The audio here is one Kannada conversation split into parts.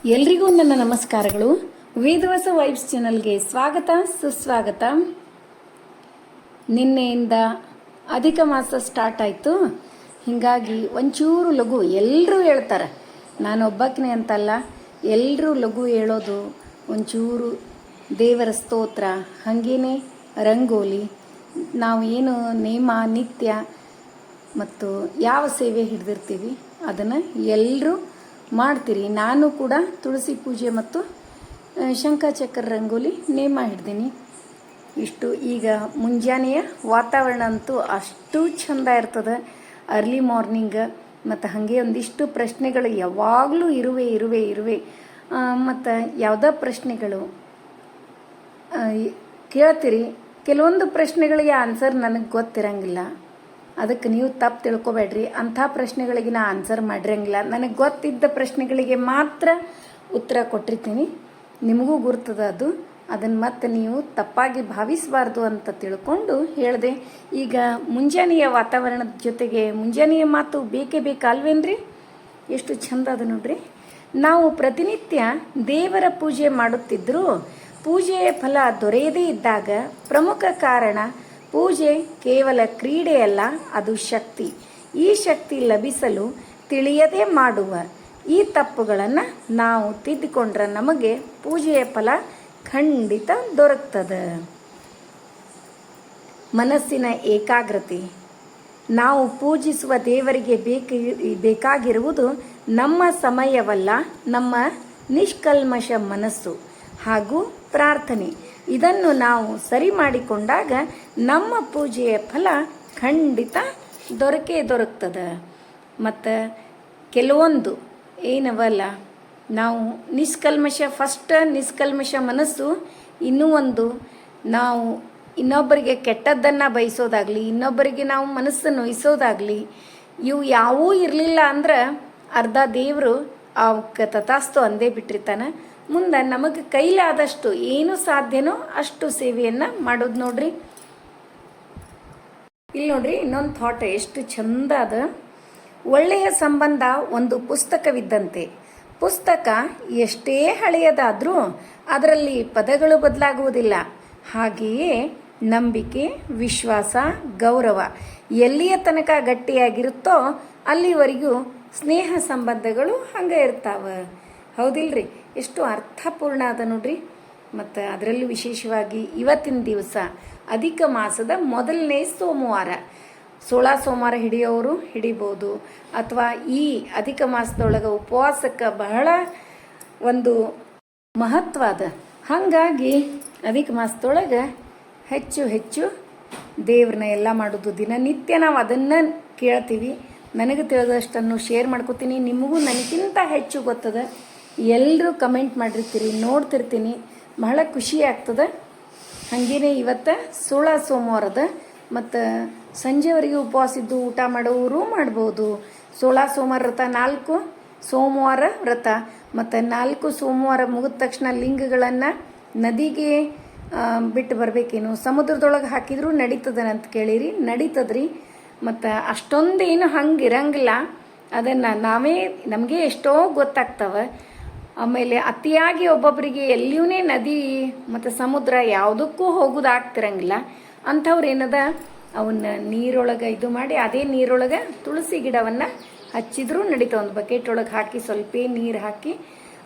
ಎಲ್ರಿಗೂ ನನ್ನ ನಮಸ್ಕಾರಗಳು. ವೇದವಾಸ ವೈಬ್ಸ್ ಚಾನಲ್ಗೆ ಸ್ವಾಗತ ಸುಸ್ವಾಗತ. ನಿನ್ನೆಯಿಂದ ಅಧಿಕ ಮಾಸ ಸ್ಟಾರ್ಟ್ ಆಯಿತು. ಹೀಗಾಗಿ ಒಂಚೂರು ಲಘು ಎಲ್ಲರೂ ಹೇಳ್ತಾರೆ, ನಾನೊಬ್ಬಕ್ಕನೆ ಅಂತಲ್ಲ, ಎಲ್ಲರೂ ಲಘು ಹೇಳೋದು ಒಂಚೂರು ದೇವರ ಸ್ತೋತ್ರ, ಹಾಗೇನೆ ರಂಗೋಲಿ, ನಾವು ಏನು ನೇಮ ನಿತ್ಯ ಮತ್ತು ಯಾವ ಸೇವೆ ಹಿಡಿದಿರ್ತೀವಿ ಅದನ್ನು ಎಲ್ಲರೂ ಮಾಡ್ತೀರಿ. ನಾನು ಕೂಡ ತುಳಸಿ ಪೂಜೆ ಮತ್ತು ಶಂಖಚಕ್ರ ರಂಗೋಲಿ ನೇಮ ಹಿಡ್ದೀನಿ. ಇಷ್ಟು ಈಗ ಮುಂಜಾನೆಯ ವಾತಾವರಣ ಅಂತೂ ಅಷ್ಟು ಚೆಂದ ಇರ್ತದೆ, ಅರ್ಲಿ ಮಾರ್ನಿಂಗ್. ಮತ್ತು ಹಾಗೆ ಒಂದಿಷ್ಟು ಪ್ರಶ್ನೆಗಳು ಯಾವಾಗಲೂ ಇರುವೆ ಮತ್ತು ಯಾವುದೋ ಪ್ರಶ್ನೆಗಳು ಕೇಳ್ತೀರಿ. ಕೆಲವೊಂದು ಪ್ರಶ್ನೆಗಳಿಗೆ ಆನ್ಸರ್ ನನಗೆ ಗೊತ್ತಿರಂಗಿಲ್ಲ, ಅದಕ್ಕೆ ನೀವು ತಪ್ಪು ತಿಳ್ಕೊಬೇಡ್ರಿ. ಅಂಥ ಪ್ರಶ್ನೆಗಳಿಗೆ ನಾ ಆನ್ಸರ್ ಮಾಡಿರಂಗಿಲ್ಲ. ನನಗೆ ಗೊತ್ತಿದ್ದ ಪ್ರಶ್ನೆಗಳಿಗೆ ಮಾತ್ರ ಉತ್ತರ ಕೊಟ್ಟಿರ್ತೀನಿ. ನಿಮಗೂ ಗುರ್ತದ ಅದು, ಅದನ್ನು ಮತ್ತೆ ನೀವು ತಪ್ಪಾಗಿ ಭಾವಿಸಬಾರ್ದು ಅಂತ ತಿಳ್ಕೊಂಡು ಹೇಳಿದೆ. ಈಗ ಮುಂಜಾನೆಯ ವಾತಾವರಣದ ಜೊತೆಗೆ ಮುಂಜಾನೆಯ ಮಾತು ಬೇಕೇ ಬೇಕಲ್ವೇನ್ರಿ? ಎಷ್ಟು ಚಂದ ಅದು ನೋಡ್ರಿ. ನಾವು ಪ್ರತಿನಿತ್ಯ ದೇವರ ಪೂಜೆ ಮಾಡುತ್ತಿದ್ದರೂ ಪೂಜೆಯ ಫಲ ದೊರೆಯದೇ ಇದ್ದಾಗ ಪ್ರಮುಖ ಕಾರಣ ಪೂಜೆ ಕೇವಲ ಕ್ರೀಡೆಯಲ್ಲ, ಅದು ಶಕ್ತಿ. ಈ ಶಕ್ತಿ ಲಭಿಸಲು ತಿಳಿಯದೆ ಮಾಡುವ ಈ ತಪ್ಪುಗಳನ್ನು ನಾವು ತಿದ್ದಿಕೊಂಡ್ರೆ ನಮಗೆ ಪೂಜೆಯ ಫಲ ಖಂಡಿತ ದೊರಕ್ತದೆ. ಮನಸ್ಸಿನ ಏಕಾಗ್ರತೆ. ನಾವು ಪೂಜಿಸುವ ದೇವರಿಗೆ ಬೇಕಾಗಿರುವುದು ನಮ್ಮ ಸಮಯವಲ್ಲ, ನಮ್ಮ ನಿಷ್ಕಲ್ಮಶ ಮನಸ್ಸು ಹಾಗೂ ಪ್ರಾರ್ಥನೆ. ಇದನ್ನು ನಾವು ಸರಿ ಮಾಡಿಕೊಂಡಾಗ ನಮ್ಮ ಪೂಜೆಯ ಫಲ ಖಂಡಿತ ದೊರಕ್ತದೆ. ಮತ್ತು ಕೆಲವೊಂದು ಏನವಲ್ಲ, ನಾವು ನಿಷ್ಕಲ್ಮಶ ಮನಸ್ಸು. ಇನ್ನೂ ಒಂದು, ನಾವು ಇನ್ನೊಬ್ಬರಿಗೆ ಕೆಟ್ಟದ್ದನ್ನು ಬಯಸೋದಾಗಲಿ, ಇನ್ನೊಬ್ಬರಿಗೆ ನಾವು ಮನಸ್ಸನ್ನು ನೋಯಿಸೋದಾಗಲಿ, ಇವು ಯಾವೂ ಇರಲಿಲ್ಲ ಅಂದ್ರೆ ಅರ್ಧ ದೇವರು ಅವಕ್ಕೆ ತಥಾಸ್ತು ಅಂದೇ ಬಿಟ್ಟಿರ್ತಾನೆ. ಮುಂದೆ ನಮಗೆ ಕೈಲಾದಷ್ಟು ಏನು ಸಾಧ್ಯನೋ ಅಷ್ಟು ಸೇವೆಯನ್ನು ಮಾಡೋದು ನೋಡ್ರಿ. ಇಲ್ಲಿ ನೋಡ್ರಿ, ಇನ್ನೊಂದು ಥಾಟ್ ಎಷ್ಟು ಚಂದ ಅದ. ಒಳ್ಳೆಯ ಸಂಬಂಧ ಒಂದು ಪುಸ್ತಕವಿದ್ದಂತೆ. ಪುಸ್ತಕ ಎಷ್ಟೇ ಹಳೆಯದಾದರೂ ಅದರಲ್ಲಿ ಪದಗಳು ಬದಲಾಗುವುದಿಲ್ಲ. ಹಾಗೆಯೇ ನಂಬಿಕೆ, ವಿಶ್ವಾಸ, ಗೌರವ ಎಲ್ಲಿಯ ತನಕ ಗಟ್ಟಿಯಾಗಿರುತ್ತೋ ಅಲ್ಲಿವರೆಗೂ ಸ್ನೇಹ ಸಂಬಂಧಗಳು ಹಂಗೆ ಇರ್ತಾವೆ. ಹೌದಿಲ್ರಿ? ಎಷ್ಟು ಅರ್ಥಪೂರ್ಣ ಅದ ನೋಡ್ರಿ. ಮತ್ತು ಅದರಲ್ಲೂ ವಿಶೇಷವಾಗಿ ಇವತ್ತಿನ ದಿವಸ ಅಧಿಕ ಮಾಸದ ಮೊದಲನೇ ಸೋಮವಾರ. 16 ಸೋಮವಾರ ಹಿಡಿಯೋರು ಹಿಡಿಬೋದು, ಅಥವಾ ಈ ಅಧಿಕ ಮಾಸದೊಳಗೆ ಉಪವಾಸಕ್ಕೆ ಬಹಳ ಒಂದು ಮಹತ್ವ ಅದ. ಹಾಗಾಗಿ ಅಧಿಕ ಮಾಸದೊಳಗೆ ಹೆಚ್ಚು ದೇವ್ರನ್ನ ಎಲ್ಲ ಮಾಡೋದು ದಿನನಿತ್ಯ ನಾವು ಅದನ್ನು ಕೇಳ್ತೀವಿ. ನನಗೆ ತಿಳಿದಷ್ಟನ್ನು ಶೇರ್ ಮಾಡ್ಕೋತೀನಿ. ನಿಮಗೂ ನನಗಿಂತ ಹೆಚ್ಚು ಗೊತ್ತದ. ಎಲ್ಲರೂ ಕಮೆಂಟ್ ಮಾಡಿರ್ತೀರಿ, ನೋಡ್ತಿರ್ತೀನಿ, ಬಹಳ ಖುಷಿ ಆಗ್ತದೆ. ಹಾಗೇನೆ ಇವತ್ತು 16 ಸೋಮವಾರದ ಮತ್ತು ಸಂಜೆವರೆಗೆ ಉಪವಾಸ ಇದ್ದು ಊಟ ಮಾಡೋರು ಮಾಡ್ಬೋದು. 16 ಸೋಮವಾರ ವ್ರತ, 4 ಸೋಮವಾರ ವ್ರತ ಮತ್ತು 4 ಸೋಮವಾರ ಮುಗಿದ ತಕ್ಷಣ ಲಿಂಗಗಳನ್ನು ನದಿಗೆ ಬಿಟ್ಟು ಬರಬೇಕೇನು, ಸಮುದ್ರದೊಳಗೆ ಹಾಕಿದರೂ ನಡೀತದನಂತ ಕೇಳಿರಿ. ನಡೀತದ್ರಿ. ಮತ್ತು ಅಷ್ಟೊಂದೇನು ಹಂಗೆ ಇರಂಗಿಲ್ಲ. ಅದನ್ನು ನಮಗೆ ಎಷ್ಟೋ ಗೊತ್ತಾಗ್ತವೆ. ಆಮೇಲೆ ಅತಿಯಾಗಿ ಒಬ್ಬೊಬ್ಬರಿಗೆ ಎಲ್ಲಿಯೂ ನದಿ ಮತ್ತು ಸಮುದ್ರ ಯಾವುದಕ್ಕೂ ಹೋಗೋದಾಗ್ತಿರಂಗಿಲ್ಲ. ಅಂಥವ್ರು ಏನದ ಅವನ್ನ ನೀರೊಳಗೆ ಇದು ಮಾಡಿ ಅದೇ ನೀರೊಳಗೆ ತುಳಸಿ ಗಿಡವನ್ನು ಹಚ್ಚಿದ್ರೂ ನಡೀತಾವೆ. ಒಂದು ಬಕೆಟ್ ಒಳಗೆ ಹಾಕಿ ಸ್ವಲ್ಪ ನೀರು ಹಾಕಿ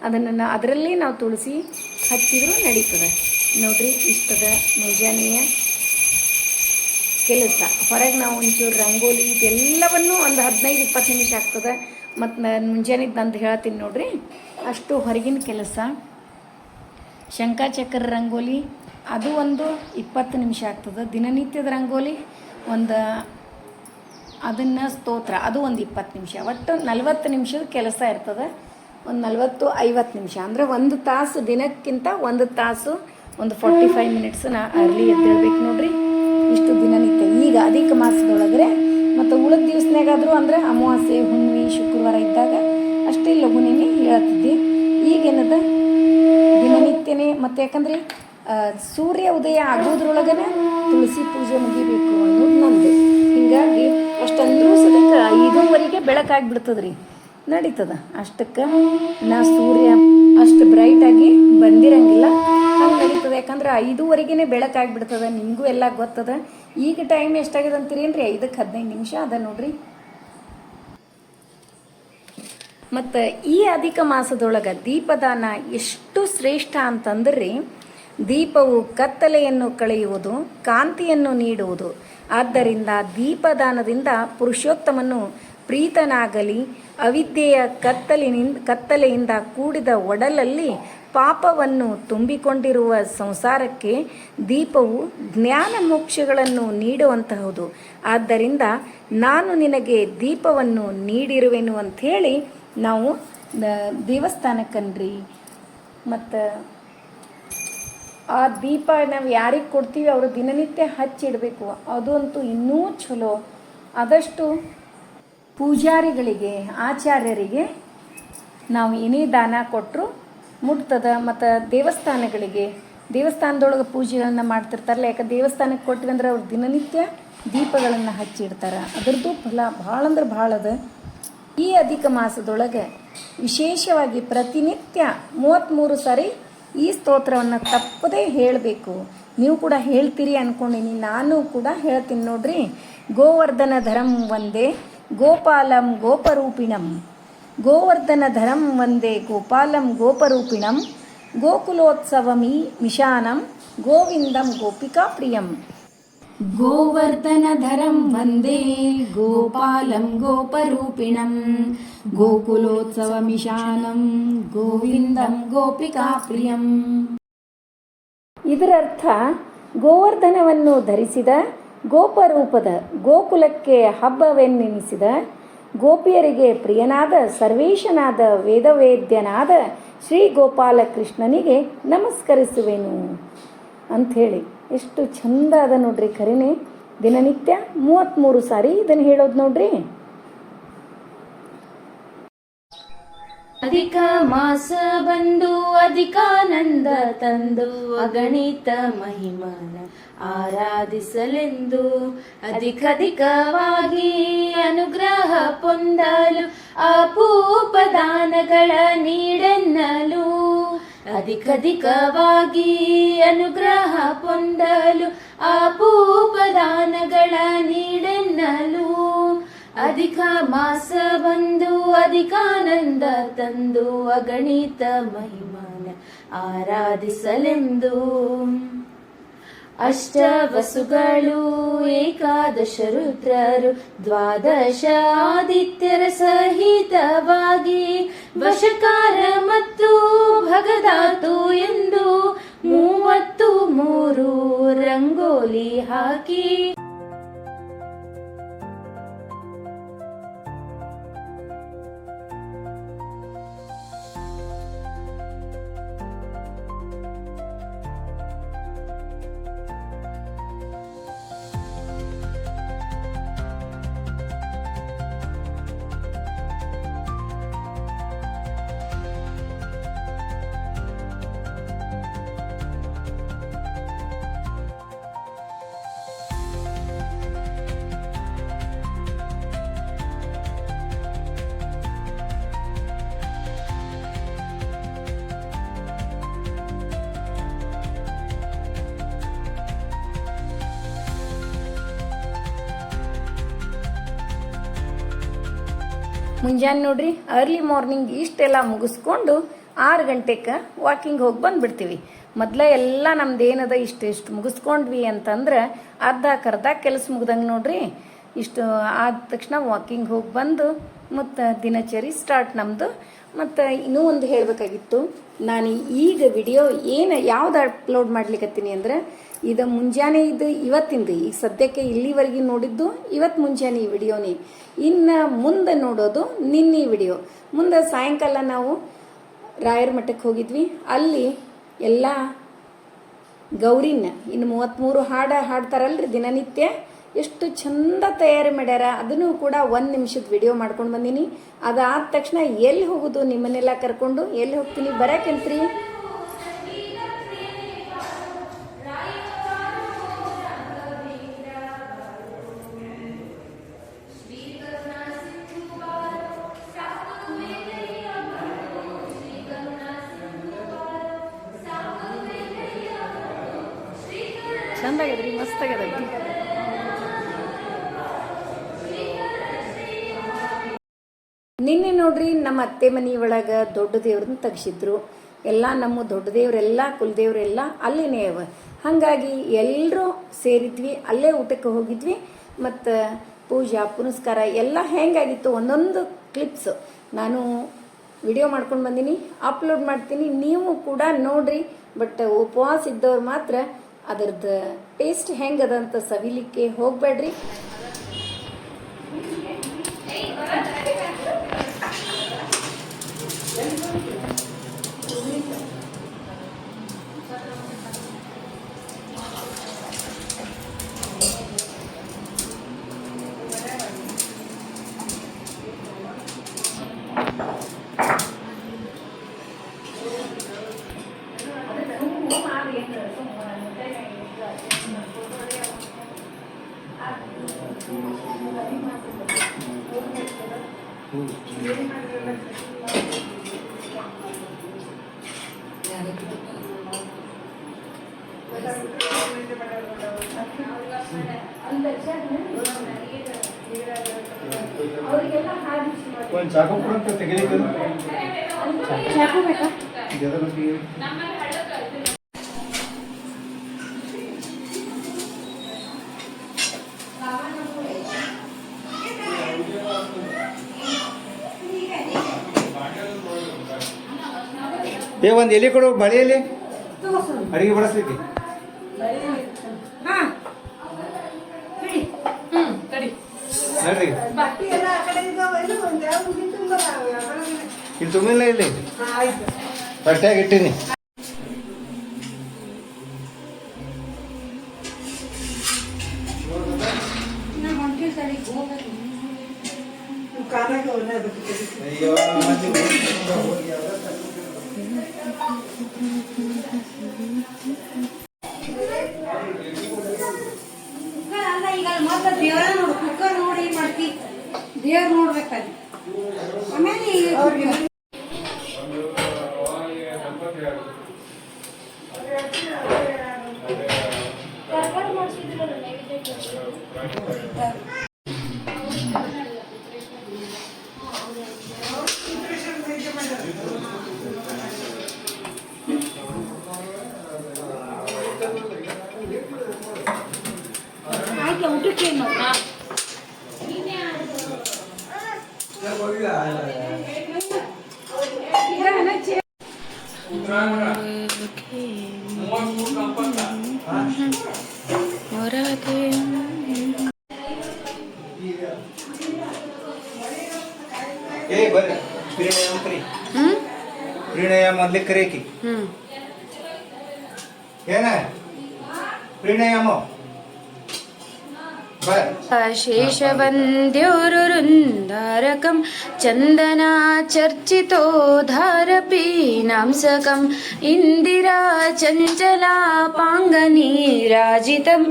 ಅದನ್ನು ಅದರಲ್ಲೇ ನಾವು ತುಳಸಿ ಹಚ್ಚಿದ್ರೂ ನಡೀತದೆ ನೋಡ್ರಿ. ಇಷ್ಟದ ಮುಂಜಾನೆಯ ಕೆಲಸ. ಹೊರಗೆ ನಾವು ಒಂಚೂರು ರಂಗೋಲಿ ಇದೆಲ್ಲವನ್ನು ಒಂದು 15-20 ನಿಮಿಷ ಆಗ್ತದೆ. ಮತ್ತು ನಾನು ಮುಂಜಾನೆಗೆ ನಂದು ಹೇಳ್ತೀನಿ ನೋಡ್ರಿ, ಅಷ್ಟು ಹೊರಗಿನ ಕೆಲಸ. ಶಂಖಚಕ್ರ ರಂಗೋಲಿ ಅದು ಒಂದು 20 ನಿಮಿಷ ಆಗ್ತದೆ. ದಿನನಿತ್ಯದ ರಂಗೋಲಿ ಅದನ್ನು ಸ್ತೋತ್ರ ಅದು ಒಂದು 20 ನಿಮಿಷ. ಒಟ್ಟು 40 ನಿಮಿಷದ ಕೆಲಸ ಇರ್ತದೆ. ಒಂದು 40-50 ನಿಮಿಷ ಅಂದರೆ 1 ತಾಸು, ದಿನಕ್ಕಿಂತ 1 ತಾಸು, ಒಂದು 45 ಮಿನಿಟ್ಸನ್ನ ಅರ್ಲಿ ಎದ್ದೇಳ್ಬೇಕು ನೋಡ್ರಿ. ಇಷ್ಟು ದಿನನಿತ್ಯ ಈಗ ಅಧಿಕ ಮಾಸದೊಳಗರೆ. ಮತ್ತು ಉಳಿದ ದಿವಸನಾಗಾದರೂ ಅಂದರೆ ಅಮಾವಾಸ್ಯೆ, ಹುಣ್ಣಿಮೆ, ಶುಕ್ರವಾರ ಇದ್ದಾಗ ಅಷ್ಟೇ ಲಘುನೇ ಹೇಳ್ತಿದ್ದೆ. ಈಗೇನದ ದಿನನಿತ್ಯನೇ. ಮತ್ತು ಯಾಕಂದರೆ ಸೂರ್ಯ ಉದಯ ಆಗೋದ್ರೊಳಗನೆ ತುಳಸಿ ಪೂಜೆ ಮುಗಿಬೇಕು ಅನ್ನೋದು ನಮ್ಮದು. ಹೀಗಾಗಿ ಅಷ್ಟಂದ್ರೂ ಸದ್ಯಕ್ಕೆ 5:30ಗೆ ಬೆಳಕಾಗಿಬಿಡ್ತದ್ರಿ. ನಡೀತದ. ಅಷ್ಟಕ್ಕೆ ನಾ ಸೂರ್ಯ ಅಷ್ಟು ಬ್ರೈಟಾಗಿ ಬಂದಿರಂಗಿಲ್ಲ. ಹಂಗೆ ನಡೀತದೆ, ಯಾಕಂದ್ರೆ 5:15ನೇ ಬೆಳಕಾಗಿಬಿಡ್ತದೆ. ನಿಮಗೂ ಎಲ್ಲ ಗೊತ್ತದ. ಈಗ ಟೈಮ್ ಎಷ್ಟಾಗಿದೆ ಅಂತೀರೇನ್ರಿ? 5:15 ನಿಮಿಷ ಅದ ನೋಡ್ರಿ. ಮತ್ತು ಈ ಅಧಿಕ ಮಾಸದೊಳಗೆ ದೀಪದಾನ ಎಷ್ಟು ಶ್ರೇಷ್ಠ ಅಂತಂದ್ರಿ, ದೀಪವು ಕತ್ತಲೆಯನ್ನು ಕಳೆಯುವುದು, ಕಾಂತಿಯನ್ನು ನೀಡುವುದು. ಆದ್ದರಿಂದ ದೀಪದಾನದಿಂದ ಪುರುಷೋತ್ತಮನು ಪ್ರೀತನಾಗಲಿ. ಅವಿದ್ಯೆಯ ಕತ್ತಲೆಯಿಂದ ಕೂಡಿದ ಒಡಲಲ್ಲಿ ಪಾಪವನ್ನು ತುಂಬಿಕೊಂಡಿರುವ ಸಂಸಾರಕ್ಕೆ ದೀಪವು ಜ್ಞಾನ ಮೋಕ್ಷಗಳನ್ನು ನೀಡುವಂತಹುದು. ಆದ್ದರಿಂದ ನಾನು ನಿನಗೆ ದೀಪವನ್ನು ನೀಡಿರುವೆನು ಅಂಥೇಳಿ ನಾವು ದೇವಸ್ಥಾನಕ್ಕನ್ರಿ. ಮತ್ತು ಆ ದೀಪ ನಾವು ಯಾರಿಗೆ ಕೊಡ್ತೀವಿ ಅವರು ದಿನನಿತ್ಯ ಹಚ್ಚಿಡಬೇಕು. ಅದು ಅಂತೂ ಇನ್ನೂ ಚಲೋ. ಆದಷ್ಟು ಪೂಜಾರಿಗಳಿಗೆ, ಆಚಾರ್ಯರಿಗೆ ನಾವು ಏನೇ ದಾನ ಕೊಟ್ಟರು ಮುಟ್ತದ. ಮತ್ತು ದೇವಸ್ಥಾನದೊಳಗೆ ಪೂಜೆಗಳನ್ನು ಮಾಡ್ತಿರ್ತಾರಲ್ಲ, ಯಾಕೆ ದೇವಸ್ಥಾನಕ್ಕೆ ಕೊಟ್ವಿ ಅಂದ್ರೆ ಅವ್ರು ದಿನನಿತ್ಯ ದೀಪಗಳನ್ನು ಹಚ್ಚಿಡ್ತಾರೆ. ಅದರದ್ದು ಫಲ ಭಾಳ ಅಂದ್ರೆ ಭಾಳ ಅದ. ಈ ಅಧಿಕ ಮಾಸದೊಳಗೆ ವಿಶೇಷವಾಗಿ ಪ್ರತಿನಿತ್ಯ 33 ಸಾರಿ ಈ ಸ್ತೋತ್ರವನ್ನು ತಪ್ಪದೇ ಹೇಳಬೇಕು. ನೀವು ಕೂಡ ಹೇಳ್ತೀರಿ ಅಂದ್ಕೊಂಡಿನಿ, ನಾನು ಕೂಡ ಹೇಳ್ತೀನಿ ನೋಡ್ರಿ. ಗೋವರ್ಧನ ಧರಂ ವಂದೇ ಗೋಪಾಲಂ ಗೋಪರೂಪಿಣಂ, ಗೋವರ್ಧನ ಧರಂ ವಂದೇ ಗೋಪಾಲಂ ಗೋಪರೂಪಿಣಂ, ಗೋಕುಲೋತ್ಸವಮಿ ಮಿಷಾನಂ ಗೋವಿಂದಂ ಗೋಪಿಕಾ ಪ್ರಿಯಂ. ಗೋವರ್ಧನಧರಂ ವಂದೇ ಗೋಪಾಲಂ ಗೋಪರೂಪಿಣಂ, ಗೋಕುಲೋತ್ಸವಮಿಷಾನಂ ಗೋವಿಂದಂ ಗೋಪಿಕಾ ಪ್ರಿಯಂ. ಇದರರ್ಥ ಗೋವರ್ಧನವನ್ನು ಧರಿಸಿದ, ಗೋಪರೂಪದ, ಗೋಕುಲಕ್ಕೆ ಹಬ್ಬವೆನ್ನೆನಿಸಿದ, ಗೋಪಿಯರಿಗೆ ಪ್ರಿಯನಾದ, ಸರ್ವೇಶನಾದ, ವೇದವೇದ್ಯನಾದ ಶ್ರೀ ಗೋಪಾಲಕೃಷ್ಣನಿಗೆ ನಮಸ್ಕರಿಸುವೆನು ಅಂಥೇಳಿ. ಎಷ್ಟು ಚಂದ ಅದ ನೋಡ್ರಿ. ಖರೇನೆ ದಿನನಿತ್ಯ 33 ಸಾರಿ ಇದನ್ನು ಹೇಳೋದು ನೋಡ್ರಿ. ಅಧಿಕ ಮಾಸ ಬಂದು ಅಧಿಕಾನಂದ ತಂದು ಅಗಣಿತ ಮಹಿಮನ ಆರಾಧಿಸಲೆಂದು, ಅಧಿಕವಾಗಿ ಅನುಗ್ರಹ ಪೊಂದಲು ಅಪೂಪದಾನಗಳ ನೀಡೆನ್ನಲು, ಅಧಿಕವಾಗಿ ಅನುಗ್ರಹ ಪೊಂದಲು ಅಪೂಪದಾನಗಳ ನೀಡೆನ್ನಲು, ಅಧಿಕ ಮಾಸ ಬಂದು ಅಧಿಕಾನಂದ ತಂದು ಅಗಣಿತ ಮಹಿಮನ ಆರಾಧಿಸಲೆಂದು, ಅಷ್ಟವಸುಗಳು, ಏಕಾದಶ ರುದ್ರರು, ದ್ವಾದಶ ಆದಿತ್ಯರ ಸಹಿತವಾಗಿ, ವಶಕಾರ ಮತ್ತು ಭಗದಾತು ಎಂದು 33 ರಂಗೋಲಿ ಹಾಕಿ, ಮುಂಜಾನೆ ನೋಡ್ರಿ ಅರ್ಲಿ ಮಾರ್ನಿಂಗ್ ಇಷ್ಟೆಲ್ಲ ಮುಗಿಸ್ಕೊಂಡು 6 ಗಂಟೆಗೆ ವಾಕಿಂಗ್ ಹೋಗಿ ಬಂದುಬಿಡ್ತೀವಿ. ಮೊದಲೇ ಎಲ್ಲ ನಮ್ದು ಏನದ ಇಷ್ಟು ಮುಗಿಸ್ಕೊಂಡ್ವಿ ಅಂತಂದ್ರೆ ಅರ್ಧ ಕೆಲಸ ಮುಗ್ದಂಗೆ ನೋಡ್ರಿ. ಇಷ್ಟು ಆದ ತಕ್ಷಣ ವಾಕಿಂಗ್ ಹೋಗಿ ಬಂದು ಮತ್ತು ದಿನಚರಿ ಸ್ಟಾರ್ಟ್ ನಮ್ಮದು. ಮತ್ತು ಇನ್ನೂ ಒಂದು ಹೇಳಬೇಕಾಗಿತ್ತು, ನಾನು ಈಗ ವಿಡಿಯೋ ಯಾವ್ದು ಅಪ್ಲೋಡ್ ಮಾಡ್ಲಿಕ್ಕತ್ತೀನಿ ಅಂದ್ರೆ ಇದು ಮುಂಜಾನೆ, ಇದು ಇವತ್ತಿಂದು, ಈಗ ಸದ್ಯಕ್ಕೆ ಇಲ್ಲಿವರೆಗೆ ನೋಡಿದ್ದು ಇವತ್ತು ಮುಂಜಾನೆ ಈ ವಿಡಿಯೋನೇ. ಇನ್ನು ಮುಂದೆ ನೋಡೋದು ನಿನ್ನೆ ವಿಡಿಯೋ. ಮುಂದೆ ಸಾಯಂಕಾಲ ನಾವು ರಾಯರ ಮಠಕ್ಕೆ ಹೋಗಿದ್ವಿ. ಅಲ್ಲಿ ಎಲ್ಲ ಗೌರಿನ ಇನ್ನು 33 ಹಾಡು ಹಾಡ್ತಾರಲ್ರಿ ದಿನನಿತ್ಯ, ಎಷ್ಟು ಚಂದ ತಯಾರಿ ಮಾಡ್ಯಾರ. ಅದನ್ನು ಕೂಡ 1 ನಿಮಿಷದ ವಿಡಿಯೋ ಮಾಡ್ಕೊಂಡು ಬಂದೀನಿ. ಅದಾದ ತಕ್ಷಣ ಎಲ್ಲಿ ಹೋಗೋದು, ನಿಮ್ಮನ್ನೆಲ್ಲ ಕರ್ಕೊಂಡು ಎಲ್ಲಿ ಹೋಗ್ತೀನಿ ಬರೋಕಂತ್ರಿ. ಚಂದ ಆಗ್ಯದ್ರಿ, ಮಸ್ತ್ ಆಗ್ಯದಲ್ರಿ. ನಿನ್ನೆ ನೋಡ್ರಿ ನಮ್ಮ ಅತ್ತೆ ಮನೆ ಒಳಗೆ ದೊಡ್ಡ ದೇವ್ರನ್ನ ತೆಗ್ಸಿದ್ರು. ಎಲ್ಲ ನಮ್ಮ ದೊಡ್ಡ ದೇವರೆಲ್ಲ ಕುಲದೇವ್ರೆಲ್ಲ ಅಲ್ಲಿನೇ ಅವ. ಹಾಗಾಗಿ ಎಲ್ಲರೂ ಸೇರಿದ್ವಿ, ಅಲ್ಲೇ ಊಟಕ್ಕೆ ಹೋಗಿದ್ವಿ. ಮತ್ತು ಪೂಜಾ ಪುನಸ್ಕಾರ ಎಲ್ಲ ಹೆಂಗಾಗಿತ್ತು ಒಂದೊಂದು ಕ್ಲಿಪ್ಸ್ ನಾನು ವಿಡಿಯೋ ಮಾಡ್ಕೊಂಡು ಬಂದೀನಿ, ಅಪ್ಲೋಡ್ ಮಾಡ್ತೀನಿ. ನೀವು ಕೂಡ ನೋಡ್ರಿ. ಬಟ್ ಉಪವಾಸ ಇದ್ದವ್ರು ಮಾತ್ರ ಅದರದ್ದು ಟೇಸ್ಟ್ ಹೆಂಗದಂತ ಸವಿಲಿಕ್ಕೆ ಹೋಗಬೇಡ್ರಿ. ಒಂದು ಚಾಕು ಕೂಡ ತೆಗೆದಿದ್ದು ಚಾಕು ಬೇಕಾ? ಏ ಒಂದು ಎಲೆ ಕೊಡು, ಬಳೆ ಎಲೆ ಅಡಿಗೆ ಬಡಿಸ್ಲಿಕ್ಕೆ. ನೋಡ್ರಿ ಇಲ್ಲಿ ತುಂಬಿಲ್ಲ, ಇಲ್ಲಿ ತಟ್ಟಾಗಿ ಇಟ್ಟೀನಿ. ಅಯ್ಯೋ ದೇವರ ನೋಡು, ಕುಕ್ಕರ್ ನೋಡಿ ಮಾಡ್ತಿ, ದೇವ್ರ ನೋಡ್ಬೇಕಲ್ಲಿ. ಆಮೇಲೆ ಆಯ್ತು ಊಟಕ್ಕೆ ಏ ಬರ್ರಿ ಪ್ರೀಣಾಯಾಮ ಕರಿ. ಪ್ರೀಣಾಯಾಮ ಮೊದ್ಲಿಕ್ಕೆ ಕರಿಯಕಿ ಏನ ಪ್ರೀಣಾಯಾಮ शेषवन्द्योरुरुन्दारकं चन्दनाचर्चितोद्धारपीनांसकम् इन्दिराचञ्चलापाङ्गनीराजितं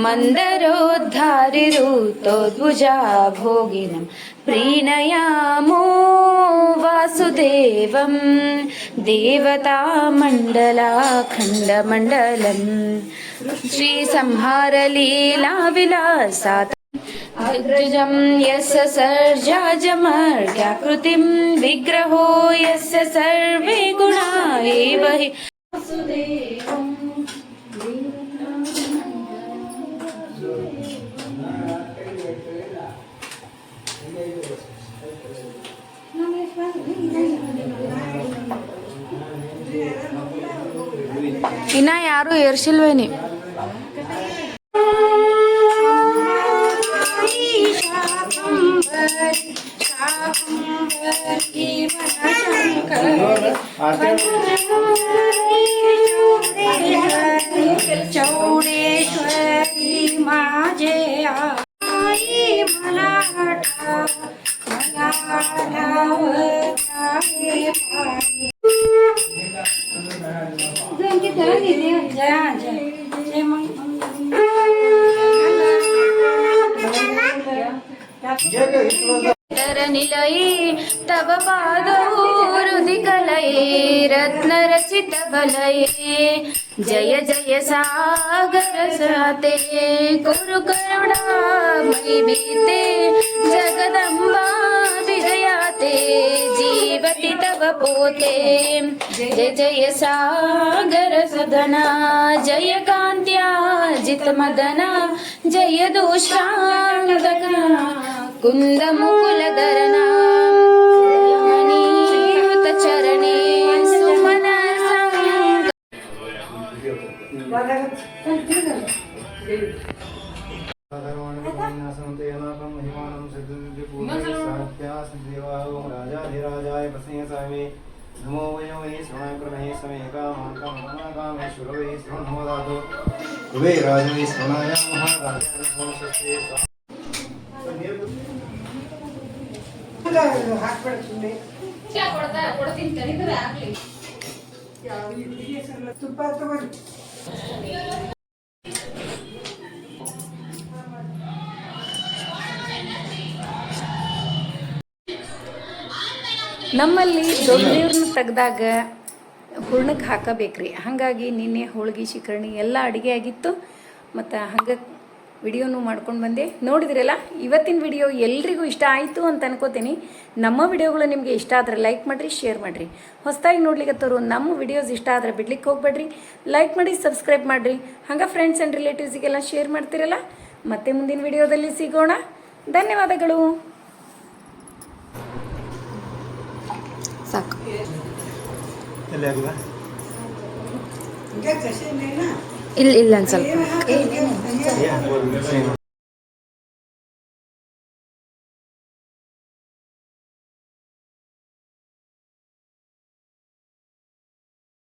मन्दरोद्धारिरुतोद्भुजा भोगिनं प्रीणयामो वासुदेवं देवतामण्डलाखण्डमण्डलम् श्रीसंहारलीलाविलासात् दिग्गजं यस्य सर्जाजमर्ग्याकृतिं विग्रहो यस्य सर्वे गुणा एव हि ಇನ್ನ ಯಾರು ಏರ್ಸಿಲ್ವೇನಿ. चौडेश्वरी माझे आई मला निलये तव पादौ हृदि कलये रत्नरचित बलये जय जय सागर साते कुरु करुणा मयि भीते जगदम्बा विजयाते जीवति तव पोते जय जय सागर सदना जय कान्त्याजित मदना जय दोषाङ्गदना कुन्द मुकुलधरना मणियुत चरणे सुमन संग राजाधिराजाय प्रसन्न स्वामी नमो वयो वै श्रवणाय प्रभे समय कामेश्वर वै श्रवणमदातो वे राज वै श्रवणाय महाराज नमो सस्ते ಹಾಕ್ಬಿಡ್ತೀನಿ ತುಪ್ಪ ತಗೊಳ್ಳಿ. ನಮ್ಮಲ್ಲಿ ದೊಡ್ಡ ನೀರನ್ನ ತೆಗ್ದಾಗ ಹೂರ್ಣಕ್ಕೆ ಹಾಕಬೇಕ್ರಿ. ಹಾಗಾಗಿ ನಿನ್ನೆ ಹೋಳ್ಗೆ ಶಿಕರ್ಣಿ ಎಲ್ಲ ಅಡುಗೆ ಆಗಿತ್ತು ಮತ್ತು ಹಂಗೆ ವಿಡಿಯೋನು ಮಾಡ್ಕೊಂಡು ಬಂದೆ. ನೋಡಿದ್ರಲ್ಲ, ಇವತ್ತಿನ ವಿಡಿಯೋ ಎಲ್ರಿಗೂ ಇಷ್ಟ ಆಯಿತು ಅಂತ ಅನ್ಕೋತೀನಿ. ನಮ್ಮ ವಿಡಿಯೋಗಳು ನಿಮಗೆ ಇಷ್ಟ ಆದರೆ ಲೈಕ್ ಮಾಡಿರಿ, ಶೇರ್ ಮಾಡಿರಿ. ಹೊಸದಾಗಿ ನೋಡ್ಲಿಕ್ಕತ್ತವರು ನಮ್ಮ ವಿಡಿಯೋಸ್ ಇಷ್ಟ ಆದರೆ ಬಿಡ್ಲಿಕ್ಕೆ ಹೋಗ್ಬೇಡ್ರಿ. ಲೈಕ್ ಮಾಡಿ, ಸಬ್ಸ್ಕ್ರೈಬ್ ಮಾಡಿರಿ. ಹಂಗೆ ಫ್ರೆಂಡ್ಸ್ ಆ್ಯಂಡ್ ರಿಲೇಟಿವ್ಸಿಗೆಲ್ಲ ಶೇರ್ ಮಾಡ್ತಿರಲ್ಲ. ಮತ್ತೆ ಮುಂದಿನ ವಿಡಿಯೋದಲ್ಲಿ ಸಿಗೋಣ. ಧನ್ಯವಾದಗಳು. ಸಾಕು. ಎಲ್ಲಿ ಆಗುವ ಈಗ ಕಷಾಯ ಇಲ್ಲ ಇಲ್ಲ ಒಂದು ಸ್ವಲ್ಪ Yeah, well,